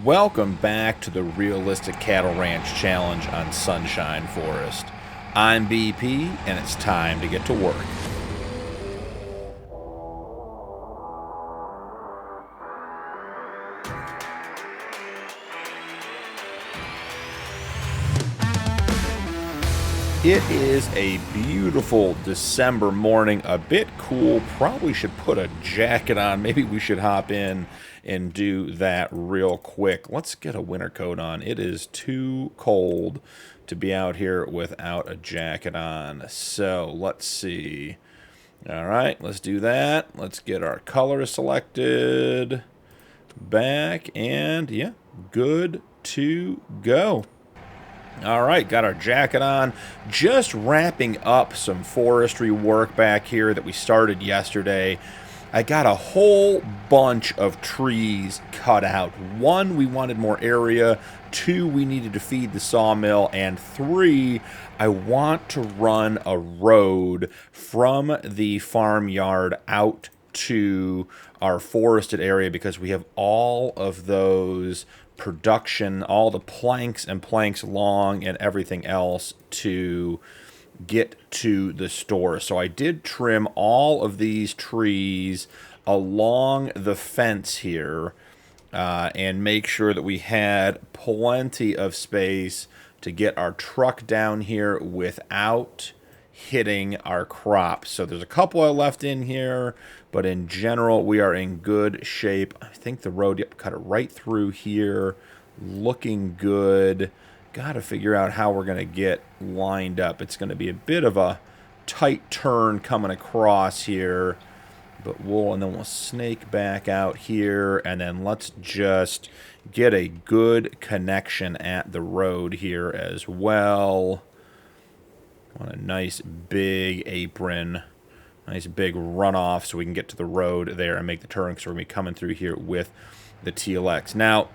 Welcome back to the Realistic Cattle Ranch Challenge on Sunshine Forest. I'm BP, and it's time to get to work. It is a beautiful December morning, a bit cool. Probably should put a jacket on. Maybe we should hop in and do that real quick. Let's get a winter coat on. It is too cold to be out here without a jacket on. So let's see. All right, let's do that. Let's get our color selected. Back, and yeah, good to go. All right, got our jacket on. Just wrapping up some forestry work back here that we started yesterday. I got a whole bunch of trees cut out. One, we wanted more area. Two, we needed to feed the sawmill. And three, I want to run a road from the farmyard out to our forested area because we have all of those production, all the planks and planks long and everything else to get to the store. So I did trim all of these trees along the fence here and make sure that we had plenty of space to get our truck down here without hitting our crops. So there's a couple I left in here, but in general we are in good shape. I think the road, yep, cut it right through here, looking good. Got to figure out how we're going to get lined up. It's going to be a bit of a tight turn coming across here, but and then we'll snake back out here, and then let's just get a good connection at the road here as well. Want a nice big apron, nice big runoff so we can get to the road there and make the turn, because we're going to be coming through here with the TLX. Now,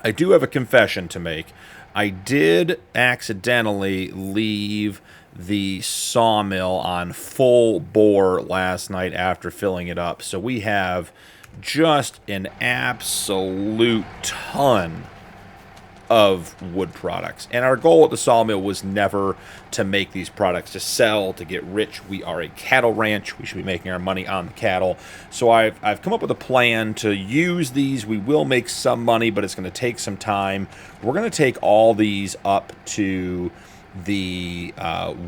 I do have a confession to make. I did accidentally leave the sawmill on full bore last night after filling it up. So we have just an absolute ton of wood products. And our goal at the sawmill was never to make these products to sell, to get rich. We are a cattle ranch. We should be making our money on the cattle. So I've come up with a plan to use these. We will make some money, but it's going to take some time. We're going to take all these up to the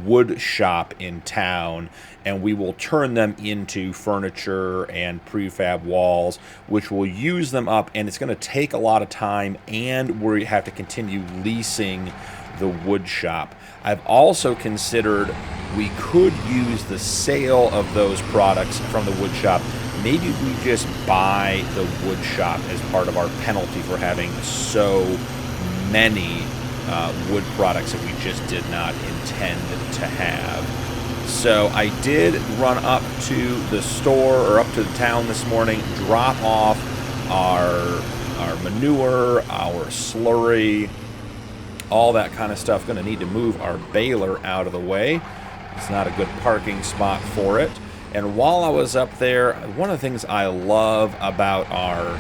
wood shop in town, and we will turn them into furniture and prefab walls, which will use them up, and it's going to take a lot of time, and we have to continue leasing the wood shop. I've also considered we could use the sale of those products from the wood shop. Maybe we just buy the wood shop as part of our penalty for having so many wood products that we just did not intend to have. So I did run up to the store, or up to the town this morning, drop off our manure, our slurry, all that kind of stuff. Going to need to move our baler out of the way. It's not a good parking spot for it. And while I was up there, one of the things I love about our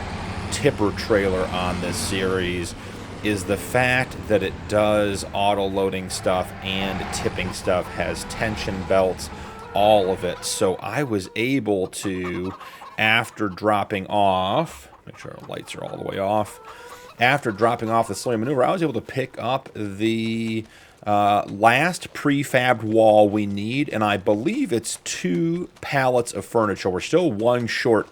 tipper trailer on this series is the fact that it does auto-loading stuff and tipping stuff, has tension belts, all of it. So I was able to, after dropping off, make sure our lights are all the way off, after dropping off the slurry manure, I was able to pick up the last prefabbed wall we need, and I believe it's 2 pallets of furniture. We're still one short.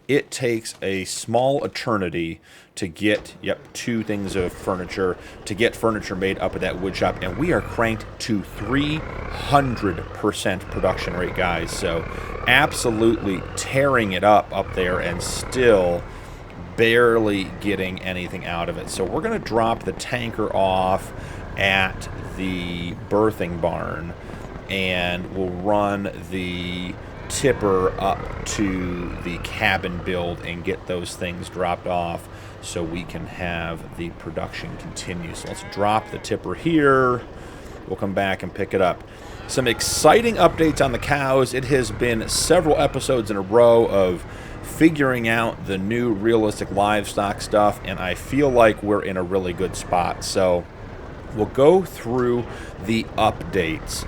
It takes a small eternity to get, 2 things of furniture, to get furniture made up at that wood shop, and we are cranked to 300% production rate, guys. So absolutely tearing it up there, and still barely getting anything out of it. So we're going to drop the tanker off at the birthing barn, and we'll run the tipper up to the cabin build and get those things dropped off so we can have the production continue. So let's drop the tipper here. We'll come back and pick it up. Some exciting updates on the cows. It has been several episodes in a row of figuring out the new Realistic Livestock stuff, and I feel like we're in a really good spot. So we'll go through the updates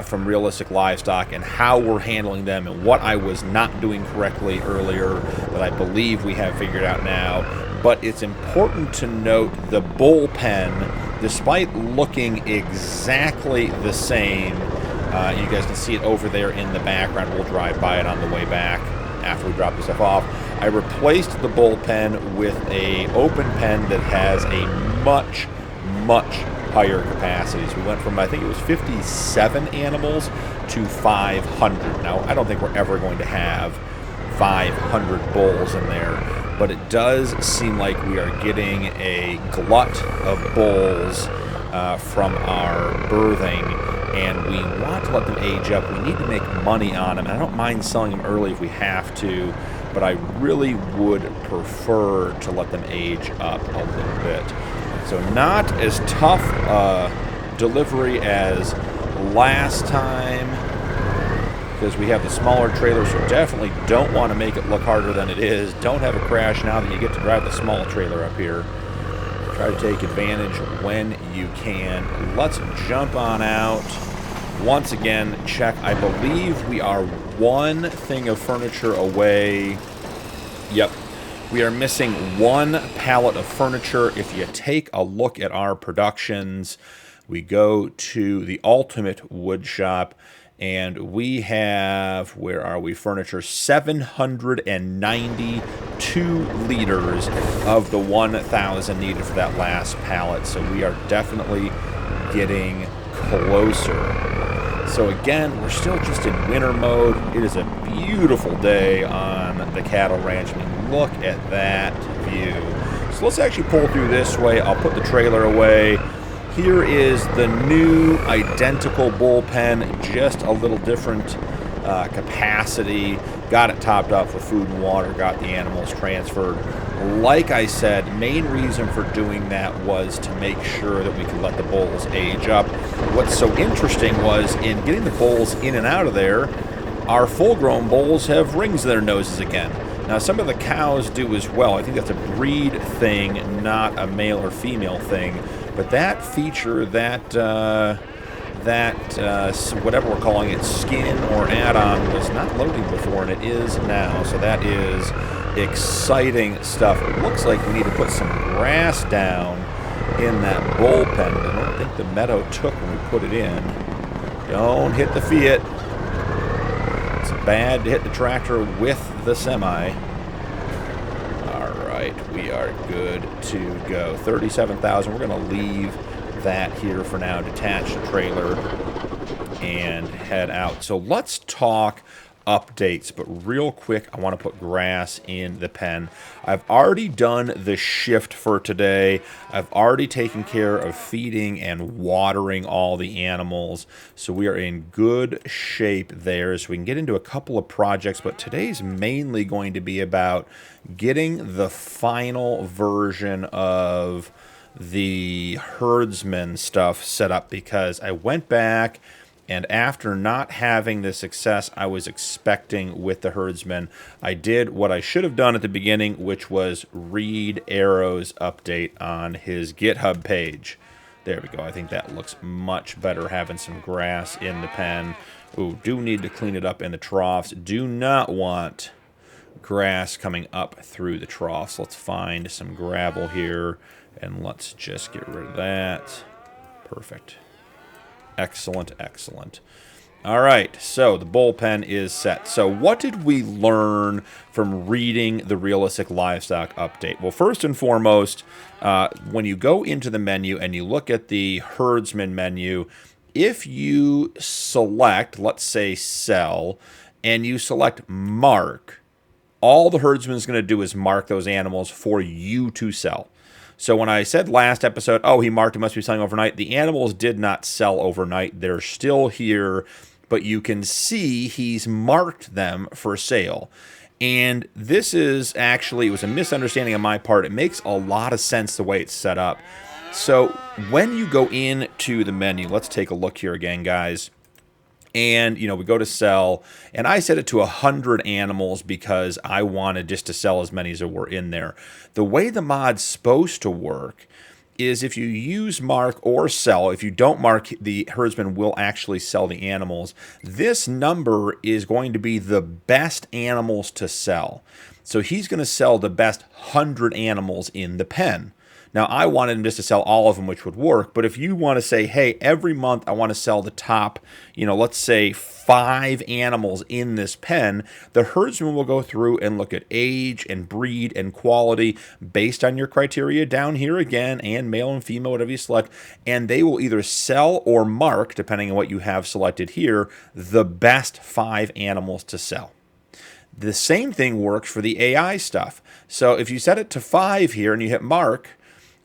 from Realistic Livestock and how we're handling them and what I was not doing correctly earlier that I believe we have figured out now. But it's important to note the bullpen, despite looking exactly the same, you guys can see it over there in the background. We'll drive by it on the way back after we drop this stuff off. I replaced the bullpen with a open pen that has a much higher capacities. We went from, I think it was 57 animals to 500. Now, I don't think we're ever going to have 500 bulls in there, but it does seem like we are getting a glut of bulls from our birthing, and we want to let them age up. We need to make money on them, and I don't mind selling them early if we have to, but I really would prefer to let them age up a little bit. So not as tough delivery as last time, because we have the smaller trailer, so definitely don't want to make it look harder than it is. Don't have a crash now that you get to drive the small trailer up here. Try to take advantage when you can. Let's jump on out. Once again, check. I believe we are one thing of furniture away. Yep. We are missing one pallet of furniture. If you take a look at our productions, we go to the Ultimate Woodshop, and we have, where are we, furniture, 792 liters of the 1,000 needed for that last pallet. So we are definitely getting closer. So again, we're still just in winter mode. It is a beautiful day on the cattle ranch. I mean, look at that view. So let's actually pull through this way. I'll put the trailer away. Here is the new identical bullpen, just a little different capacity. Got it topped up with food and water, got the animals transferred. Like I said, main reason for doing that was to make sure that we could let the bulls age up. What's so interesting was in getting the bulls in and out of there, our full-grown bulls have rings in their noses again. Now, some of the cows do as well. I think that's a breed thing, not a male or female thing. But that feature, whatever we're calling it, skin or add-on, was not loading before, and it is now. So that is exciting stuff. It looks like we need to put some grass down in that bullpen. I don't think the meadow took when we put it in. Don't hit the Fiat. It's bad to hit the tractor with the semi. Alright, we are good to go. 37,000. We're going to leave that here for now. Detach the trailer and head out. So let's talk updates, but real quick, I want to put grass in the pen. I've already done the shift for today. I've already taken care of feeding and watering all the animals, so we are in good shape there. So we can get into a couple of projects, but today's mainly going to be about getting the final version of the Herdsman stuff set up, because I went back and after not having the success I was expecting with the Herdsman, I did what I should have done at the beginning, which was read Arrow's update on his GitHub page. There we go. I think that looks much better, having some grass in the pen. Ooh, do need to clean it up in the troughs. Do not want grass coming up through the troughs. Let's find some gravel here, and let's just get rid of that. Perfect. Excellent, excellent. All right, so the bullpen is set. So what did we learn from reading the Realistic Livestock update? Well, first and foremost, when you go into the menu and you look at the Herdsman menu, if you select, let's say, sell, and you select mark, all the Herdsman is going to do is mark those animals for you to sell. So when I said last episode, oh, he marked it, must be selling overnight, the animals did not sell overnight. They're still here, but you can see he's marked them for sale. And this is actually, it was a misunderstanding on my part. It makes a lot of sense the way it's set up. So when you go into the menu, let's take a look here again, guys. And, you know, we go to sell, and I set it to 100 animals because I wanted just to sell as many as there were in there. The way the mod's supposed to work is if you use mark or sell, if you don't mark, the herdsman will actually sell the animals. This number is going to be the best animals to sell. So he's going to sell the best 100 animals in the pen. Now, I wanted him just to sell all of them, which would work. But if you want to say, hey, every month I want to sell the top, you know, let's say 5 animals in this pen, the herdsman will go through and look at age and breed and quality based on your criteria down here again, and male and female, whatever you select. And they will either sell or mark, depending on what you have selected here, the best 5 animals to sell. The same thing works for the AI stuff. So if you set it to 5 here and you hit mark,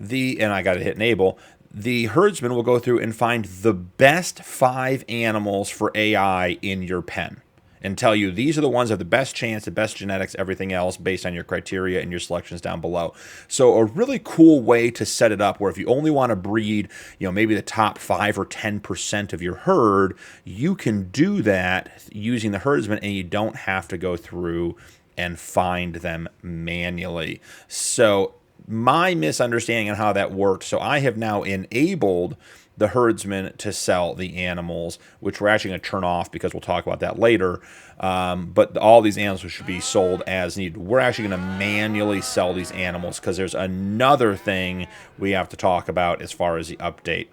and I got to hit enable, the herdsman will go through and find the best 5 animals for AI in your pen and tell you these are the ones that have the best chance, the best genetics, everything else based on your criteria and your selections down below. So a really cool way to set it up where if you only want to breed, you know, maybe the top 5 or 10% of your herd, you can do that using the herdsman and you don't have to go through and find them manually. So my misunderstanding on how that worked. So I have now enabled the herdsman to sell the animals, which we're actually going to turn off because we'll talk about that later. But all these animals should be sold as needed. We're actually going to manually sell these animals because there's another thing we have to talk about as far as the update.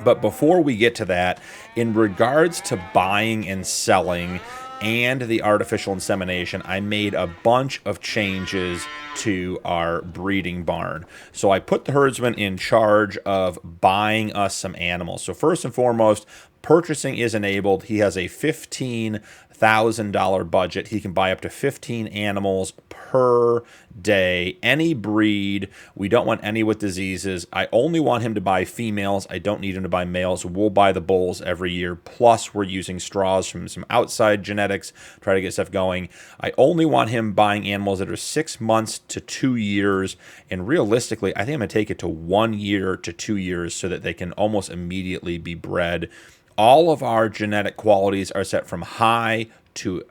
But before we get to that, in regards to buying and selling and the artificial insemination, I made a bunch of changes to our breeding barn. So I put the herdsman in charge of buying us some animals. So first and foremost, purchasing is enabled. He has a $15,000 budget. He can buy up to 15 animals per day, any breed. We don't want any with diseases. I only want him to buy females. I don't need him to buy males. We'll buy the bulls every year. Plus, we're using straws from some outside genetics, try to get stuff going. I only want him buying animals that are 6 months to 2 years. And realistically, I think I'm going to take it to 1 year to 2 years so that they can almost immediately be bred. All of our genetic qualities are set from high to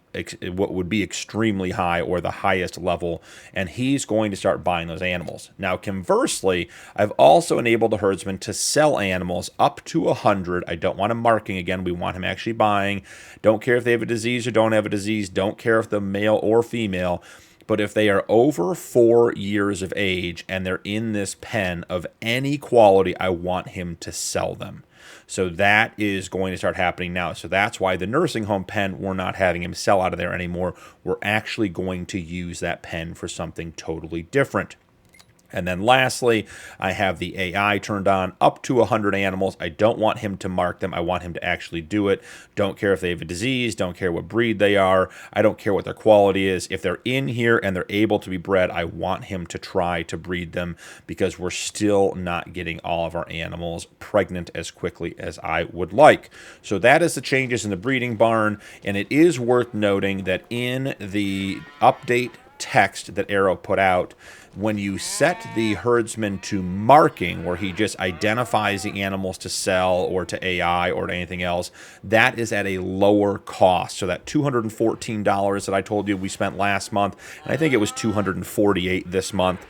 what would be extremely high or the highest level, and he's going to start buying those animals. Now, conversely, I've also enabled the herdsman to sell animals up to 100. I don't want him marking again. We want him actually buying. Don't care if they have a disease or don't have a disease. Don't care if they're male or female. But if they are over 4 years of age and they're in this pen of any quality, I want him to sell them. So that is going to start happening now. So that's why the nursing home pen, we're not having him sell out of there anymore. We're actually going to use that pen for something totally different. And then lastly, I have the AI turned on up to 100 animals. I don't want him to mark them. I want him to actually do it. Don't care if they have a disease. Don't care what breed they are. I don't care what their quality is. If they're in here and they're able to be bred, I want him to try to breed them because we're still not getting all of our animals pregnant as quickly as I would like. So that is the changes in the breeding barn. And it is worth noting that in the update text that Arrow put out, when you set the herdsman to marking, where he just identifies the animals to sell or to AI or to anything else, that is at a lower cost. So that $214 that I told you we spent last month, and I think it was $248 this month,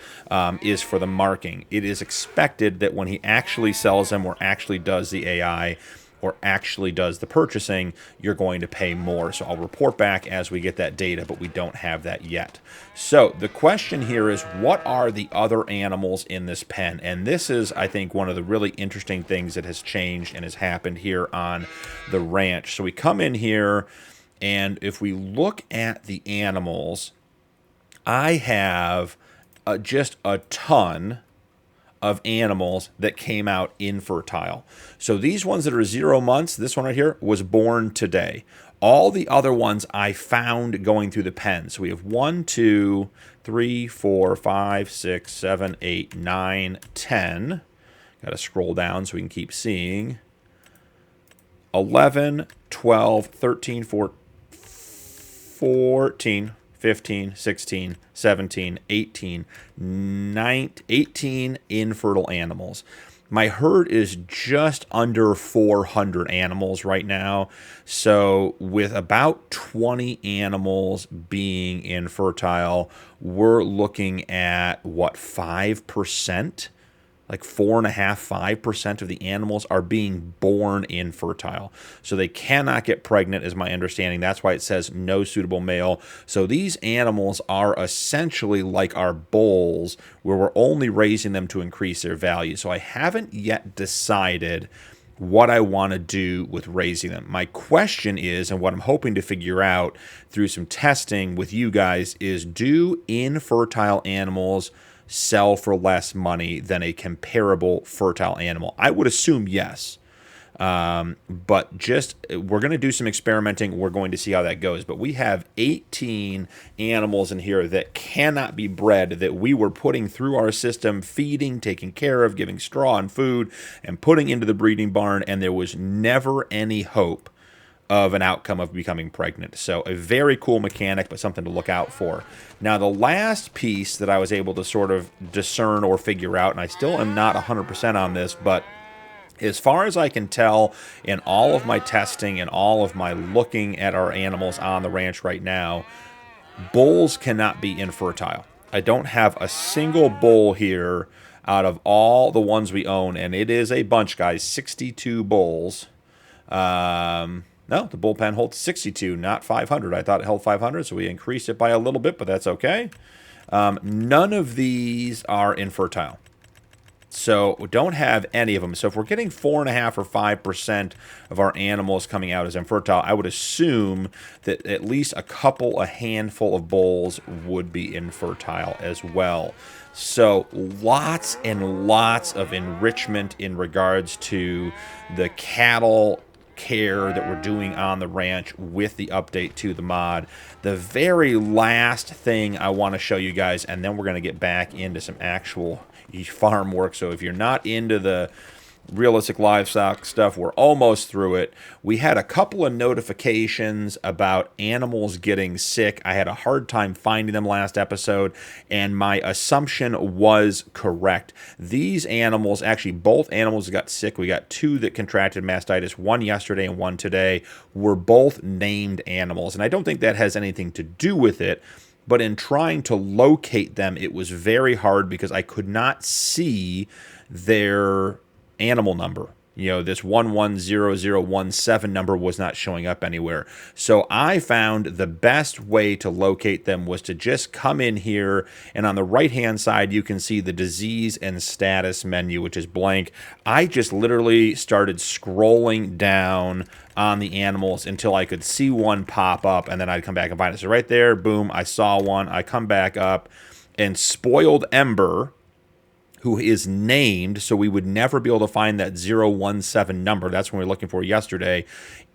is for the marking. It is expected that when he actually sells them or actually does the AI, or actually does the purchasing, you're going to pay more. So I'll report back as we get that data, but we don't have that yet. So the question here is, what are the other animals in this pen? And this is, I think, one of the really interesting things that has changed and has happened here on the ranch. So we come in here, and if we look at the animals, I have just a ton of animals that came out infertile. So these ones that are 0 months, this one right here was born today. All the other ones I found going through the pen. So we have 1, 2, 3, 4, 5, 6, 7, 8, 9, 10. Got to scroll down so we can keep seeing. 11, 12, 13, 14, 15, 16, 17, 18, 18 infertile animals. My herd is just under 400 animals right now. So with about 20 animals being infertile, we're looking at, what, 5%? Like 4.5%, 5% of the animals are being born infertile. So they cannot get pregnant, is my understanding. That's why it says no suitable male. So these animals are essentially like our bulls, where we're only raising them to increase their value. So I haven't yet decided what I want to do with raising them. My question is, and what I'm hoping to figure out through some testing with you guys, is do infertile animals sell for less money than a comparable fertile animal? I would assume yes. But just, we're going to do some experimenting. We're going to see how that goes. But we have 18 animals in here that cannot be bred, that we were putting through our system, feeding, taking care of, giving straw and food, and putting into the breeding barn, and there was never any hope of an outcome of becoming pregnant. So a very cool mechanic, but something to look out for. Now, the last piece that I was able to sort of discern or figure out, and I still am not 100% on this, but as far as I can tell in all of my testing and all of my looking at our animals on the ranch right now, bulls cannot be infertile. I don't have a single bull here out of all the ones we own, and it is a bunch, guys, 62 bulls. No, the bullpen holds 62, not 500. I thought it held 500, so we increased it by a little bit, but that's okay. None of these are infertile. So we don't have any of them. So if we're getting 4.5 or 5% of our animals coming out as infertile, I would assume that at least a handful of bulls would be infertile as well. So lots and lots of enrichment in regards to the cattle care that we're doing on the ranch with the update to the mod. The very last thing I want to show you guys, and then we're going to get back into some actual farm work. So if you're not into the Realistic Livestock stuff, we're almost through it. We had a couple of notifications about animals getting sick. I had a hard time finding them last episode, and my assumption was correct. These animals, actually both animals got sick. We got two that contracted mastitis, one yesterday and one today, were both named animals. And I don't think that has anything to do with it, but in trying to locate them, it was very hard because I could not see their animal number. You know, this 110017 number was not showing up anywhere. So I found the best way to locate them was to just come in here, and on the right-hand side, you can see the disease and status menu, which is blank. I just literally started scrolling down on the animals until I could see one pop up, and then I'd come back and find it. So right there, boom, I saw one. I come back up, and Spoiled Ember, who is named, so we would never be able to find that 017 number. That's what we were looking for yesterday,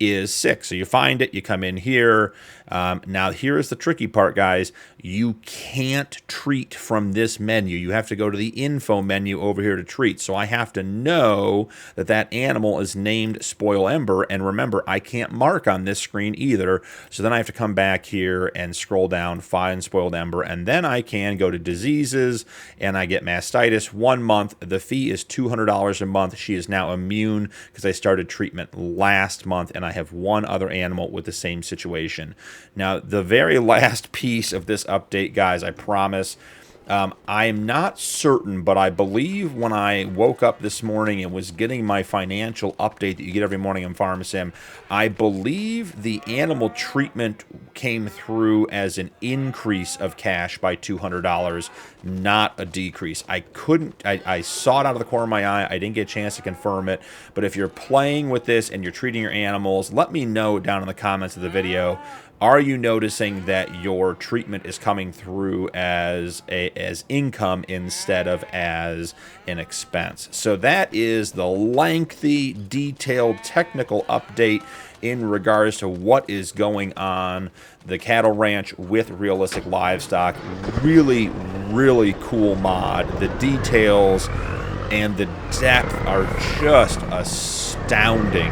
is sick. So you find it, you come in here. Now, here's the tricky part, guys. You can't treat from this menu. You have to go to the info menu over here to treat. So I have to know that that animal is named Spoil Ember. And remember, I can't mark on this screen either. So then I have to come back here and scroll down, find Spoiled Ember. And then I can go to diseases, and I get mastitis 1 month. The fee is $200 a month. She is now immune because I started treatment last month, and I have one other animal with the same situation. Now, the very last piece of this update, guys, I promise, I am not certain, but I believe when I woke up this morning and was getting my financial update that you get every morning on FarmSim, I believe the animal treatment came through as an increase of cash by $200, not a decrease. I saw it out of the corner of my eye. I didn't get a chance to confirm it, but if you're playing with this and you're treating your animals, let me know down in the comments of the video. Are you noticing that your treatment is coming through as income instead of as an expense? So that is the lengthy, detailed, technical update in regards to what is going on the cattle ranch with Realistic Livestock. Really, really cool mod. The details and the depth are just astounding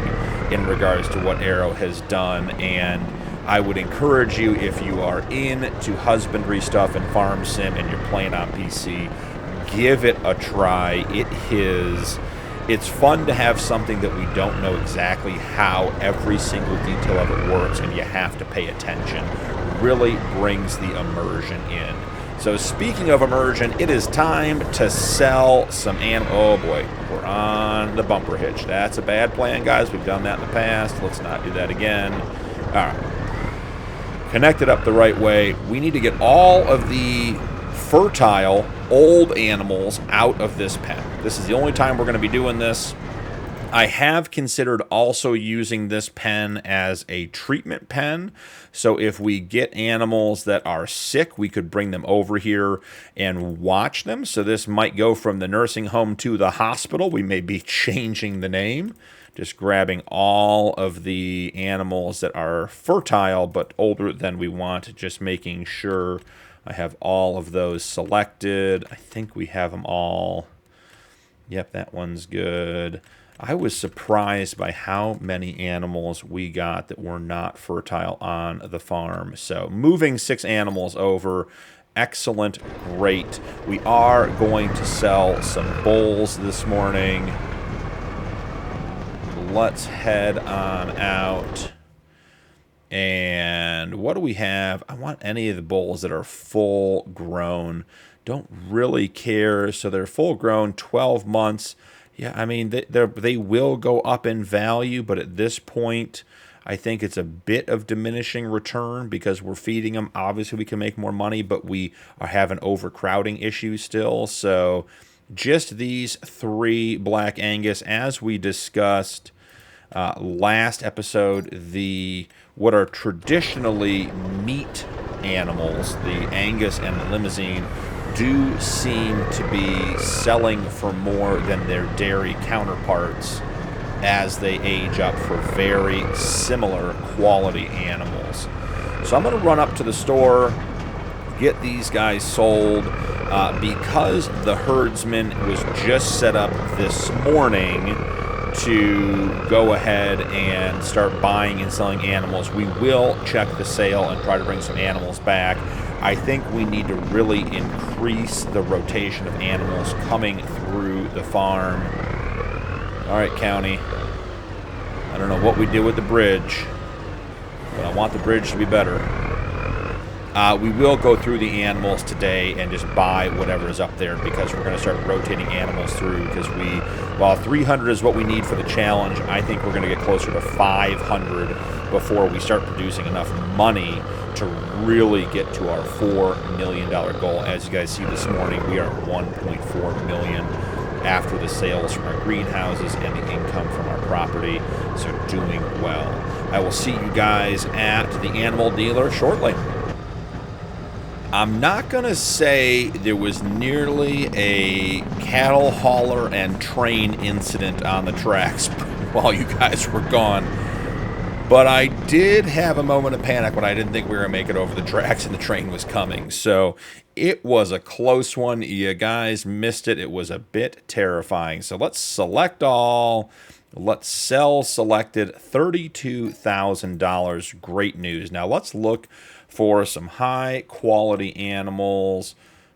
in regards to what Arrow has done, and I would encourage you, if you are into husbandry stuff and farm sim and you're playing on PC, give it a try. It is it's fun to have something that we don't know exactly how every single detail of it works, and you have to pay attention. Really brings the immersion in. So speaking of immersion, it is time to sell some oh boy, we're on the bumper hitch. That's a bad plan, guys. We've done that in the past. Let's not do that again. All right. Connect it up the right way. We need to get all of the fertile old animals out of this pen. This is the only time we're going to be doing this. I have considered also using this pen as a treatment pen. So if we get animals that are sick, we could bring them over here and watch them. So this might go from the nursing home to the hospital. We may be changing the name. Just grabbing all of the animals that are fertile but older than we want. Just making sure I have all of those selected. I think we have them all. Yep, that one's good. I was surprised by how many animals we got that were not fertile on the farm. So moving 6 animals over, excellent, great. We are going to sell some bulls this morning. Let's head on out. And what do we have? I want any of the bulls that are full grown. Don't really care. So they're full grown, 12 months. Yeah, I mean, they will go up in value, but at this point, I think it's a bit of diminishing return because we're feeding them. Obviously, we can make more money, but we are having overcrowding issues still. So just these 3 Black Angus, as we discussed last episode, what are traditionally meat animals, the Angus and the Limousin, do seem to be selling for more than their dairy counterparts as they age up for very similar quality animals. So I'm going to run up to the store, get these guys sold, because the Herdsman was just set up this morning to go ahead and start buying and selling animals. We will check the sale and try to bring some animals back. I think we need to really increase the rotation of animals coming through the farm. All right, County. I don't know what we did with the bridge, but I want the bridge to be better. We will go through the animals today and just buy whatever is up there because we're going to start rotating animals through because while 300 is what we need for the challenge, I think we're going to get closer to 500 before we start producing enough money to really get to our $4 million goal. As you guys see this morning, we are at $1.4 million after the sales from our greenhouses and the income from our property, so doing well. I will see you guys at the animal dealer shortly. I'm not going to say there was nearly a cattle hauler and train incident on the tracks while you guys were gone, but I did have a moment of panic when I didn't think we were going to make it over the tracks and the train was coming. So it was a close one. You guys missed it. It was a bit terrifying. So let's select all. Let's sell selected, $32,000. Great news. Now let's look for some high quality animals.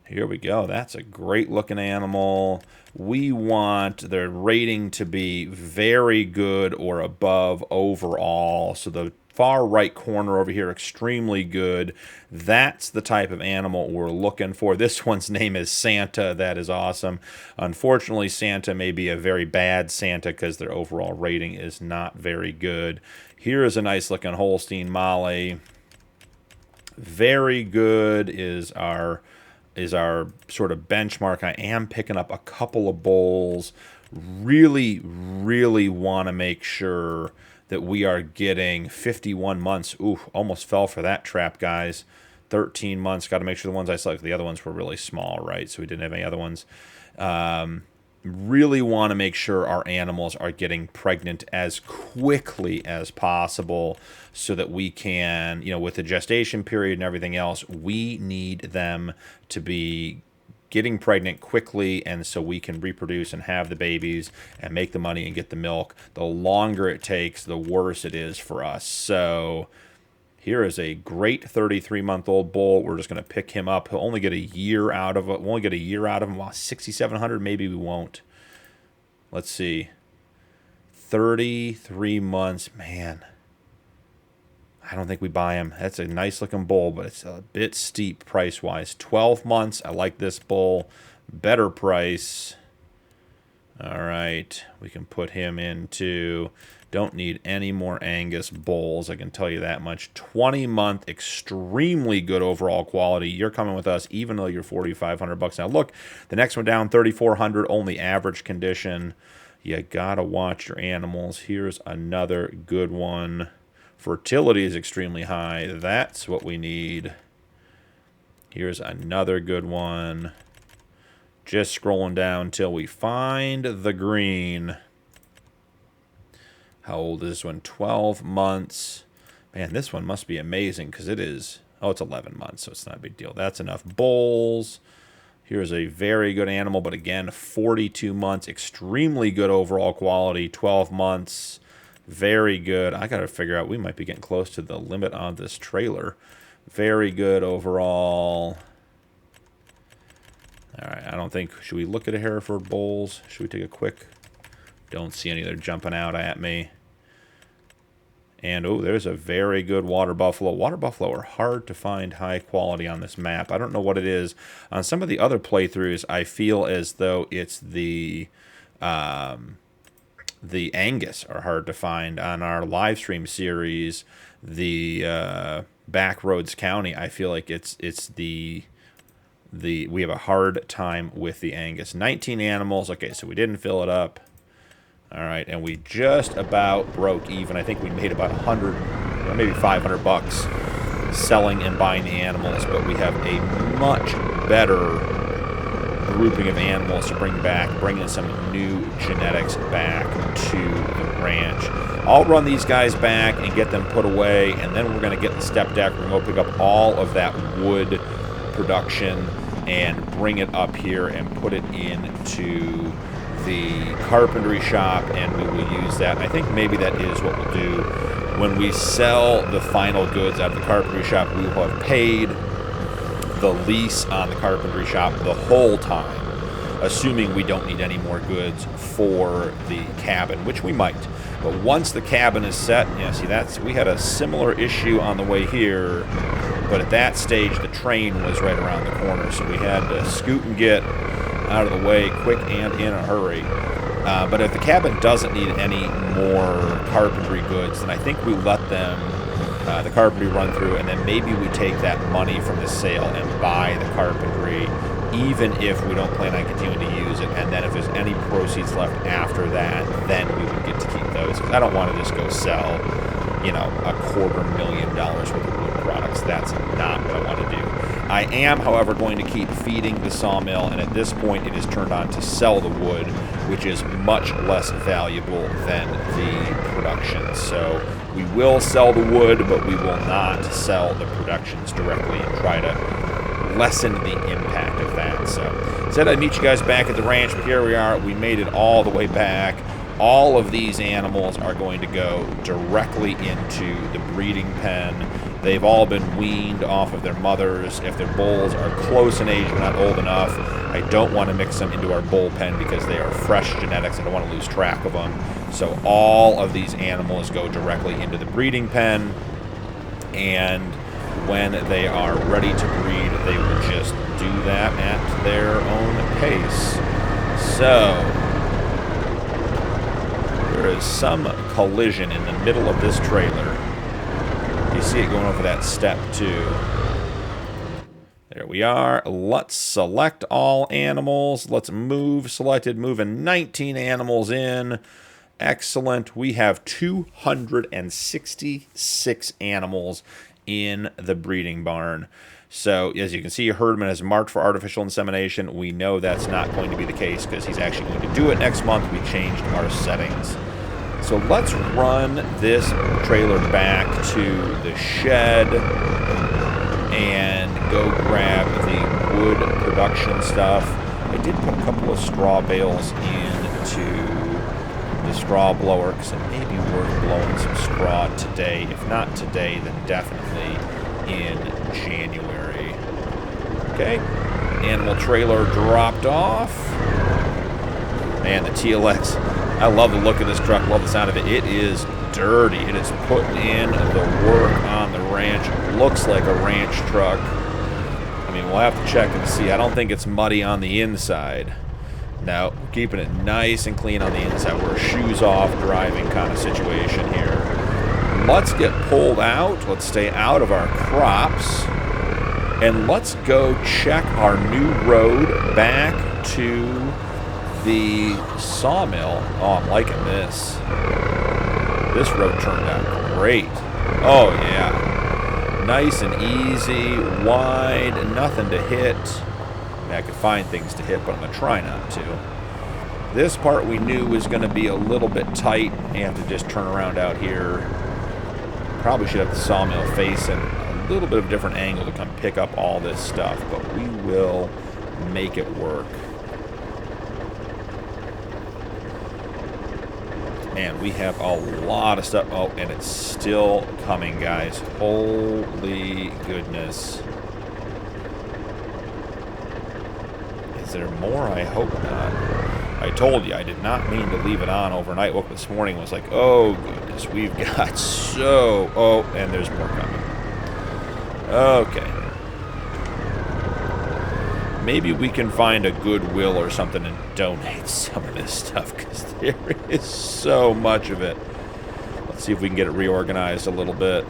Here we go. That's a great looking animal. We want their rating to be very good or above overall. So the far right corner over here, extremely good. That's the type of animal we're looking for. This one's name is Santa. That is awesome. Unfortunately, Santa may be a very bad Santa because their overall rating is not very good. Here is a nice looking Holstein Molly. Very good is our sort of benchmark. I am picking up a couple of bulls. Really want to make sure that we are getting 51 months. Ooh, almost fell for that trap, guys. 13 months. Got to make sure the ones I selected, the other ones were really small, right? So we didn't have any other ones. Really want to make sure our animals are getting pregnant as quickly as possible so that we can, with the gestation period and everything else, we need them to be getting pregnant quickly, and so we can reproduce and have the babies and make the money and get the milk. The longer it takes, the worse it is for us. So here is a great 33-month-old bull. We're just going to pick him up. He'll only get a year out of it. We'll only get a year out of him. Well, 6,700, maybe we won't. Let's see. 33 months. Man, I don't think we buy him. That's a nice looking bull, but it's a bit steep price-wise. 12 months. I like this bull. Better price. All right. We can put him into... Don't need any more Angus bulls, I can tell you that much. 20-month, extremely good overall quality. You're coming with us, even though you're $4,500. Now, look, the next one down, 3,400, only average condition. You got to watch your animals. Here's another good one. Fertility is extremely high. That's what we need. Here's another good one. Just scrolling down till we find the green. How old is this one? 12 months. Man, this one must be amazing because it is... Oh, it's 11 months, so it's not a big deal. That's enough bulls. Here's a very good animal, but again, 42 months. Extremely good overall quality. 12 months. Very good. I got to figure out... We might be getting close to the limit on this trailer. Very good overall. All right, I don't think... Should we look at a Hereford bulls? Should we take a quick... Don't see any. They're jumping out at me. And, oh, there's a very good water buffalo. Water buffalo are hard to find high quality on this map. I don't know what it is. On some of the other playthroughs, I feel as though it's the Angus are hard to find. On our live stream series, the Backroads County, I feel like it's we have a hard time with the Angus. 19 animals. Okay, so we didn't fill it up. All right, and we just about broke even. I think we made about 100, maybe $500 selling and buying the animals, but we have a much better grouping of animals to bring back, bringing some new genetics back to the ranch. I'll run these guys back and get them put away, and then we're going to get the step deck. We're going to pick up all of that wood production and bring it up here and put it into the carpentry shop, and we will use that. I think maybe that is what we'll do. When we sell the final goods out of the carpentry shop, we will have paid the lease on the carpentry shop the whole time, assuming we don't need any more goods for the cabin, which we might. But once the cabin is set, yeah, see, we had a similar issue on the way here, but at that stage the train was right around the corner, so we had to scoot and get out of the way quick and in a hurry. But if the cabin doesn't need any more carpentry goods, then I think we let them, the carpentry run through, and then maybe we take that money from the sale and buy the carpentry, even if we don't plan on continuing to use it. And then if there's any proceeds left after that, then we would get to keep those. Because I don't want to just go sell, you know, $250,000 worth of wood products. That's not what I want to do. I am, however, going to keep feeding the sawmill, and at this point it is turned on to sell the wood, which is much less valuable than the production. So we will sell the wood, but we will not sell the productions directly and try to lessen the impact of that. So said I'd meet you guys back at the ranch, but here we are. We made it all the way back. All of these animals are going to go directly into the breeding pen. They've all been weaned off of their mothers. If their bulls are close in age but not old enough, I don't want to mix them into our bull pen because they are fresh genetics. I don't want to lose track of them. So all of these animals go directly into the breeding pen, and when they are ready to breed, they will just do that at their own pace. So there is some collision in the middle of this trailer. You see it going over that step too. There we are. Let's select all animals. Let's move. Selected. Moving 19 animals in. Excellent. We have 266 animals in the breeding barn. So, as you can see, Herdsman is marked for artificial insemination. We know that's not going to be the case because he's actually going to do it next month. We changed our settings. So let's run this trailer back to the shed and go grab the wood production stuff. I did put a couple of straw bales into the straw blower because it may be worth blowing some straw today. If not today, then definitely in January. Okay, animal trailer dropped off. Man, the TLX, I love the look of this truck, love the sound of it. It is dirty. It is putting in the work on the ranch. It looks like a ranch truck. I mean, we'll have to check and see. I don't think it's muddy on the inside. No, keeping it nice and clean on the inside. We're a shoes off driving kind of situation here. Let's get pulled out. Let's stay out of our crops. And let's go check our new road back to the sawmill. Oh, I'm liking this. This road turned out great. Oh, yeah. Nice and easy, wide, nothing to hit. I could find things to hit, but I'm going to try not to. This part we knew was going to be a little bit tight. You have to just turn around out here. Probably should have the sawmill facing a little bit of a different angle to come pick up all this stuff, but we will make it work. Man, we have a lot of stuff. Oh, and it's still coming, guys. Holy goodness. Is there more? I hope not. I told you, I did not mean to leave it on overnight. Woke up this morning, was like, oh goodness, we've got so... Oh, and there's more coming. Okay. Maybe we can find a Goodwill or something and donate some of this stuff, because there is so much of it. Let's see if we can get it reorganized a little bit.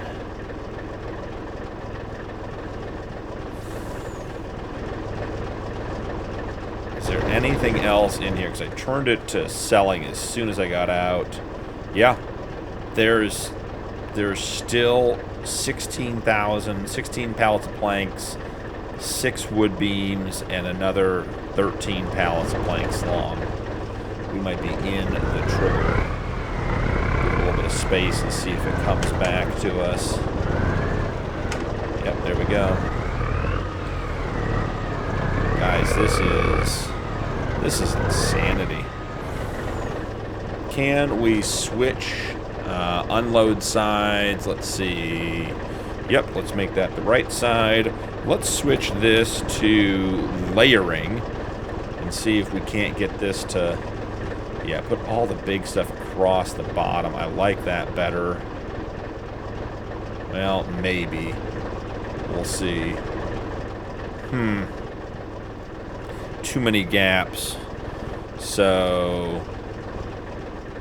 Is there anything else in here? Because I turned it to selling as soon as I got out. Yeah, there's still 16 pallets of planks, 6 wood beams, and another 13 pallets of planks long. We might be in the trigger. Give it a little bit of space and see if it comes back to us. Yep, there we go. Guys, this is insanity. Can we switch unload sides? Let's see. Yep, let's make that the right side. Let's switch this to layering and see if we can't get this to, yeah, put all the big stuff across the bottom. I like that better. Well, maybe. We'll see. Too many gaps. So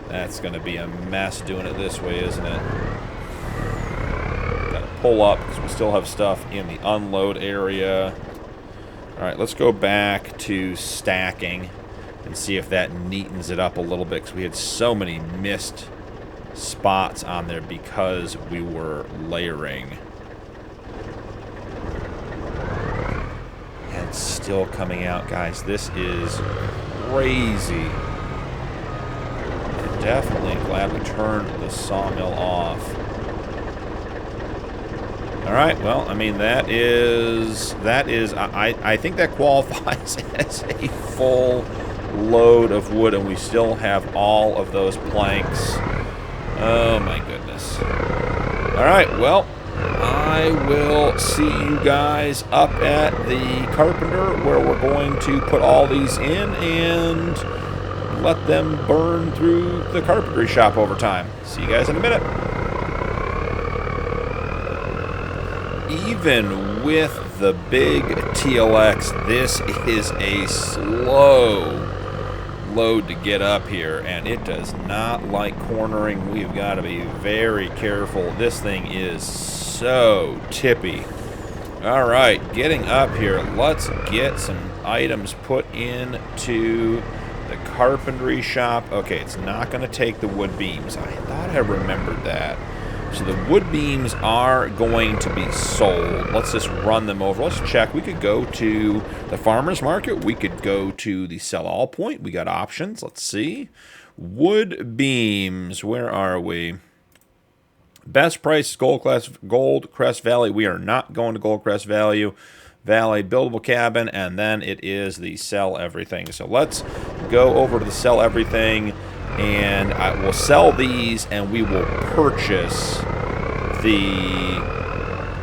that's going to be a mess doing it this way, isn't it? Got to pull up because we still have stuff in the unload area. All right, let's go back to stacking and see if that neatens it up a little bit, because we had so many missed spots on there because we were layering. And it's still coming out, guys. This is crazy. I'm definitely glad we turned the sawmill off. All right, well, I mean, that is, I think that qualifies as a full load of wood, and we still have all of those planks. Oh my goodness. All right, well, I will see you guys up at the carpenter where we're going to put all these in and let them burn through the carpentry shop over time. See you guys in a minute. Even with the big TLX, this is a slow load to get up here, and it does not like cornering. We've got to be very careful. This thing is so tippy. All right, getting up here, let's get some items put into the carpentry shop. Okay, it's not going to take the wood beams. I thought I remembered that. So the wood beams are going to be sold. Let's just run them over. Let's check. We could go to the farmer's market. We could go to the sell-all point. We got options. Let's see. Wood beams. Where are we? Best price, Goldcrest Valley. We are not going to Goldcrest Valley. Buildable cabin, and then it is the sell everything. So let's go over to the sell everything. And I will sell these, and we will purchase the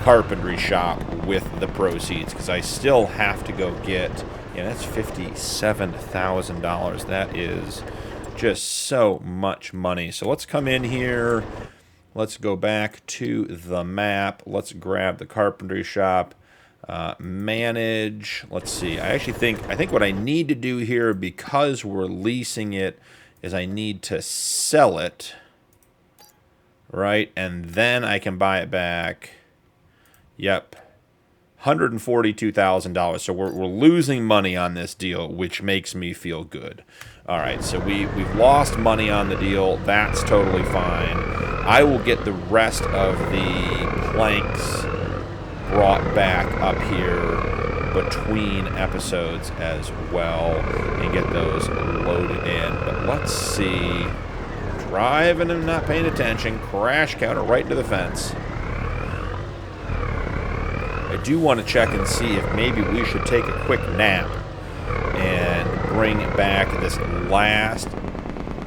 carpentry shop with the proceeds, because I still have to go get, And that's $57,000. That is just so much money. So let's come in here. Let's go back to the map. Let's grab the carpentry shop. Manage. Let's see. I think what I need to do here, because we're leasing it, is I need to sell it, right? And then I can buy it back. Yep. $142,000. So we're losing money on this deal, which makes me feel good. All right, so we've lost money on the deal. That's totally fine. I will get the rest of the planks brought back up here between episodes as well and get those loaded in. But let's see. Driving and not paying attention. Crash counter right into the fence. I do want to check and see if maybe we should take a quick nap and bring back this last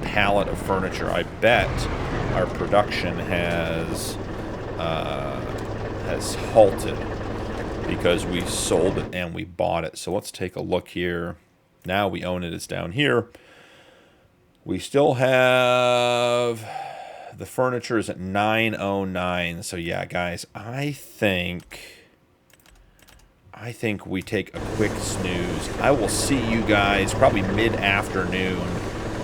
pallet of furniture. I bet our production has halted because we sold it and we bought it. So let's take a look here. Now we own it. It's down here. We still have the furniture is at 909. So yeah, guys, I think we take a quick snooze. I will see you guys probably mid-afternoon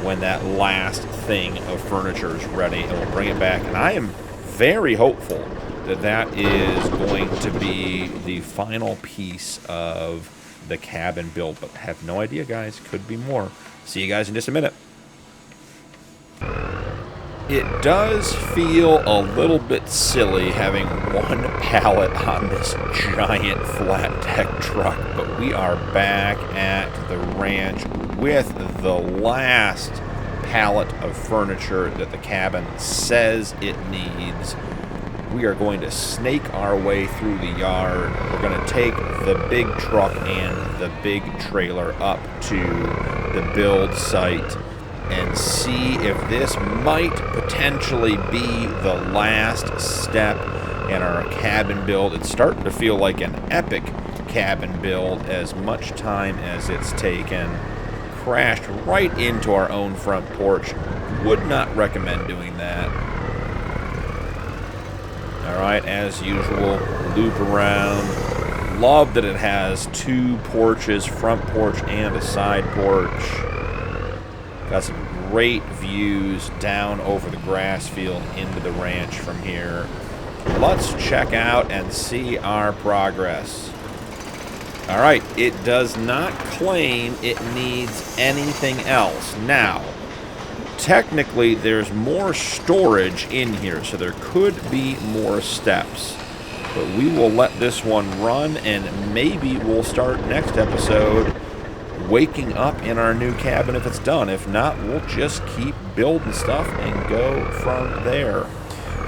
when that last thing of furniture is ready, and we'll bring it back. And I am very hopeful that that is going to be the final piece of the cabin build, but I have no idea, guys. Could be more. See you guys in just a minute. It does feel a little bit silly having one pallet on this giant flat deck truck, but we are back at the ranch with the last pallet of furniture that the cabin says it needs. We are going to snake our way through the yard. We're going to take the big truck and the big trailer up to the build site and see if this might potentially be the last step in our cabin build. It's starting to feel like an epic cabin build, as much time as it's taken. Crashed right into our own front porch. Would not recommend doing that. Alright, as usual, loop around. Love that it has two porches, front porch and a side porch. Got some great views down over the grass field into the ranch from here. Let's check out and see our progress. All right, it does not claim it needs anything else. Now, technically, there's more storage in here, so there could be more steps. But we will let this one run, and maybe we'll start next episode waking up in our new cabin if it's done. If not, we'll just keep building stuff and go from there.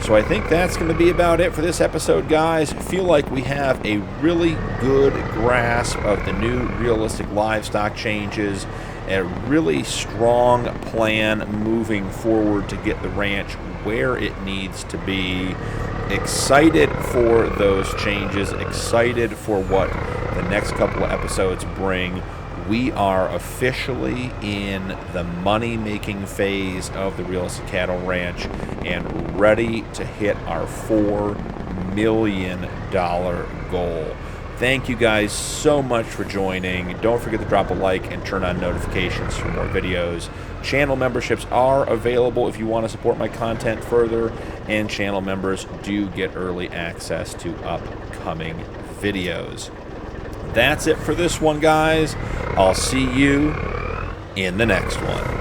So I think that's going to be about it for this episode, guys. I feel like we have a really good grasp of the new Realistic Livestock changes, a really strong plan moving forward to get the ranch where it needs to be. Excited for those changes, excited for what the next couple of episodes bring. We are officially in the money-making phase of the Realistic Cattle Ranch and ready to hit our $4 million goal. Thank you guys so much for joining. Don't forget to drop a like and turn on notifications for more videos. Channel memberships are available if you want to support my content further, and channel members do get early access to upcoming videos. That's it for this one, guys. I'll see you in the next one.